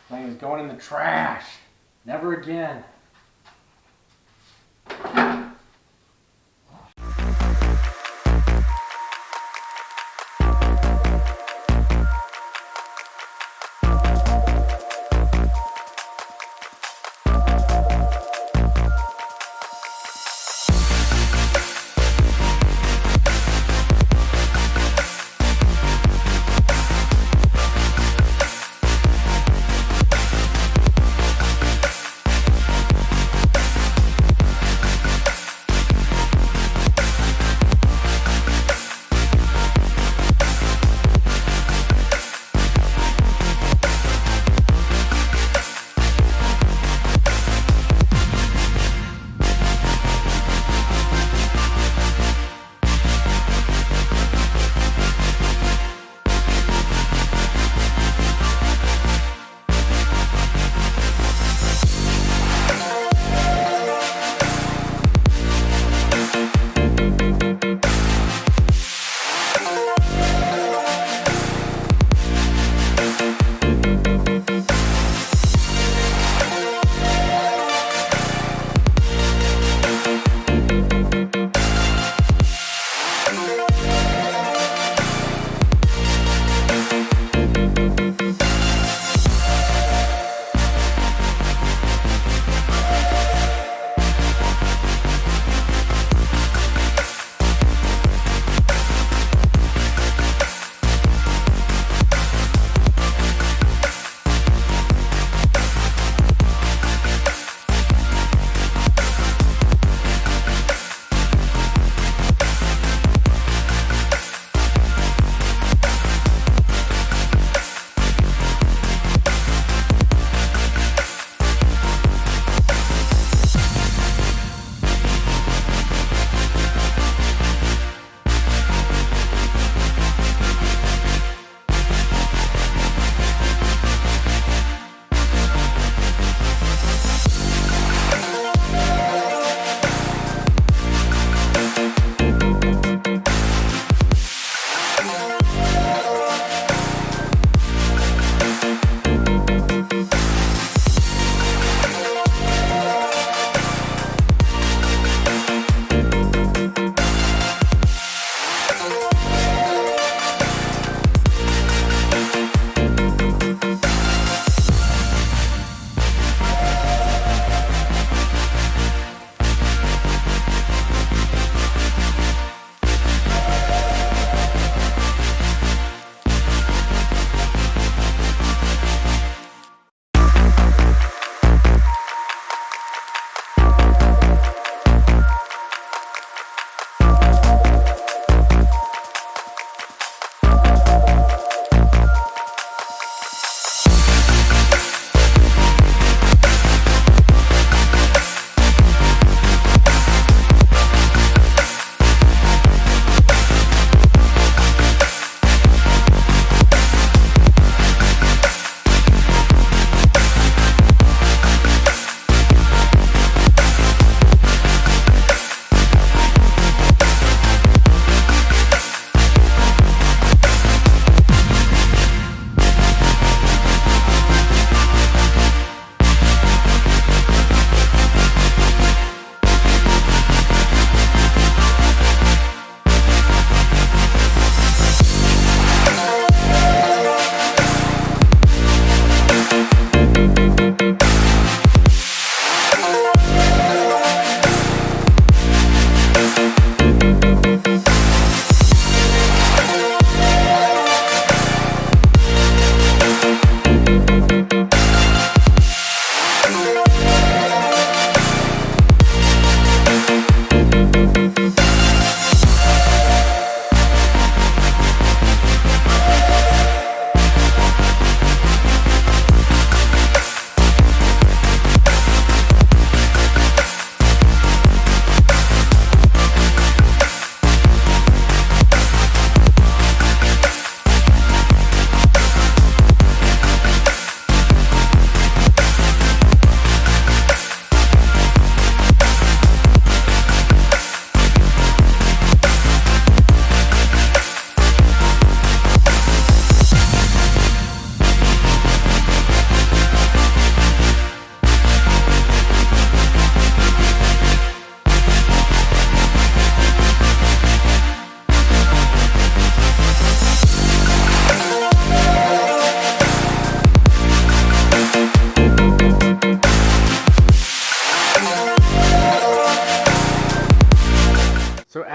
Thing is going in the trash. Never again.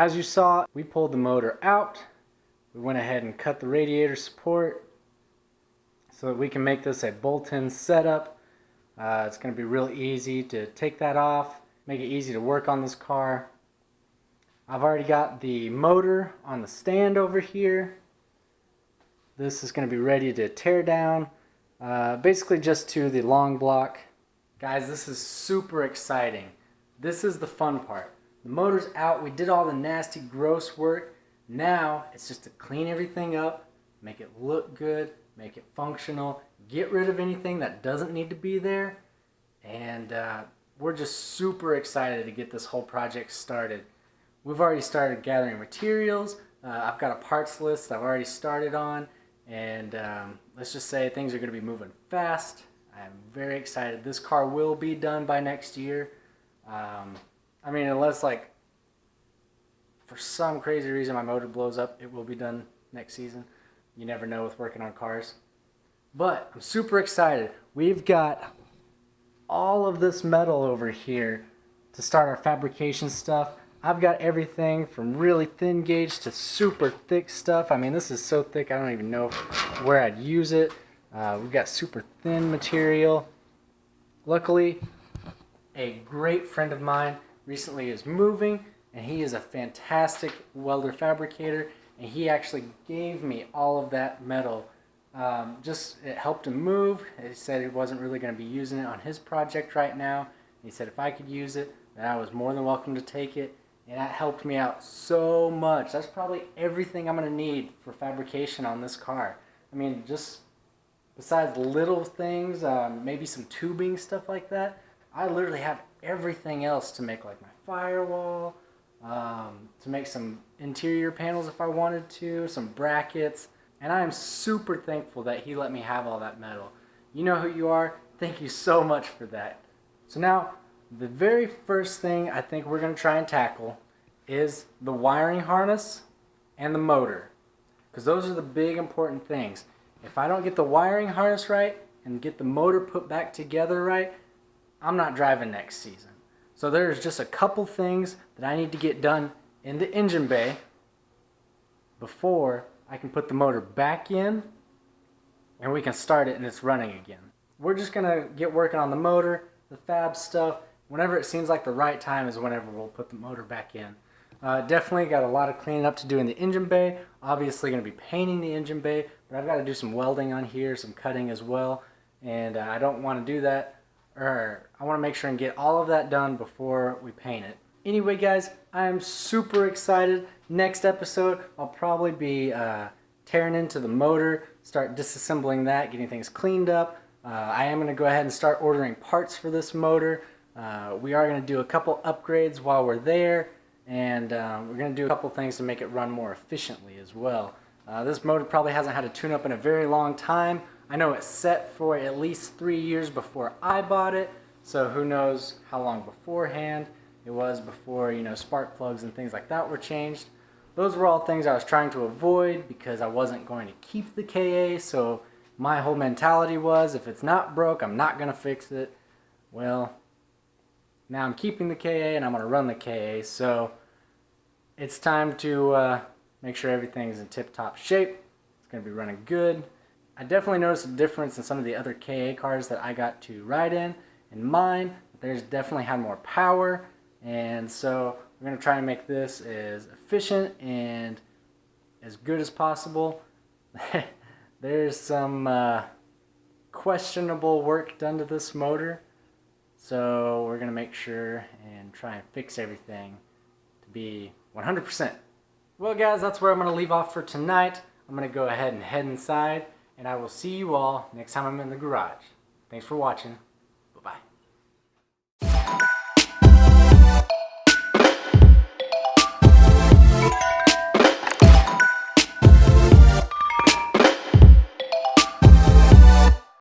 as you saw, we pulled the motor out. We went ahead and cut the radiator support so that we can make this a bolt-in setup. It's going to be real easy to take that off, make it easy to work on this car. I've already got the motor on the stand over here. This is going to be ready to tear down, basically just to the long block. Guys, this is super exciting. This is the fun part. The motor's out. We did all the nasty, gross work. Now it's just to clean everything up, make it look good, make it functional, get rid of anything that doesn't need to be there, and we're just super excited to get this whole project started. We've already started gathering materials. I've got a parts list that I've already started on, and let's just say things are going to be moving fast. I'm very excited. This car will be done by next year. I mean, unless like for some crazy reason my motor blows up, it will be done next season. You never know with working on cars. But I'm super excited. We've got all of this metal over here to start our fabrication stuff. I've got everything from really thin gauge to super thick stuff. I mean, this is so thick I don't even know where I'd use it. We've got super thin material. Luckily, a great friend of mine recently is moving, and he is a fantastic welder fabricator, and he actually gave me all of that metal. It helped him move. He said he wasn't really going to be using it on his project right now. He said if I could use it, then I was more than welcome to take it, and that helped me out so much. That's probably everything I'm going to need for fabrication on this car. I mean, just besides little things, maybe some tubing, stuff like that, I literally have everything else to make like my firewall, to make some interior panels if I wanted to, some brackets, and I am super thankful that he let me have all that metal. You know who you are. Thank you so much for that. So now, the very first thing I think we're going to try and tackle is the wiring harness and the motor, because those are the big important things. If I don't get the wiring harness right and get the motor put back together right, I'm not driving next season. So there's just a couple things that I need to get done in the engine bay before I can put the motor back in and we can start it and it's running again. We're just going to get working on the motor, the fab stuff. Whenever it seems like the right time is whenever we'll put the motor back in. Definitely got a lot of cleaning up to do in the engine bay. Obviously going to be painting the engine bay, but I've got to do some welding on here, some cutting as well, and I don't want to do that, or I want to make sure and get all of that done before we paint it. Anyway guys, I am super excited. Next episode I'll probably be tearing into the motor, start disassembling that, getting things cleaned up. I am going to go ahead and start ordering parts for this motor. We are going to do a couple upgrades while we're there, and we're going to do a couple things to make it run more efficiently as well. This motor probably hasn't had a tune-up in a very long time. I know it's set for at least 3 years before I bought it, so who knows how long beforehand it was before, you know, spark plugs and things like that were changed. Those were all things I was trying to avoid because I wasn't going to keep the KA, so my whole mentality was if it's not broke, I'm not going to fix it. Well, now I'm keeping the KA and I'm going to run the KA, so it's time to make sure everything's in tip-top shape. It's going to be running good. I definitely noticed a difference in some of the other KA cars that I got to ride in. In mine, theirs definitely had more power, and so we're going to try and make this as efficient and as good as possible. There's some questionable work done to this motor, so we're going to make sure and try and fix everything to be 100%. Well guys, that's where I'm going to leave off for tonight. I'm going to go ahead and head inside, and I will see you all next time I'm in the garage. Thanks for watching.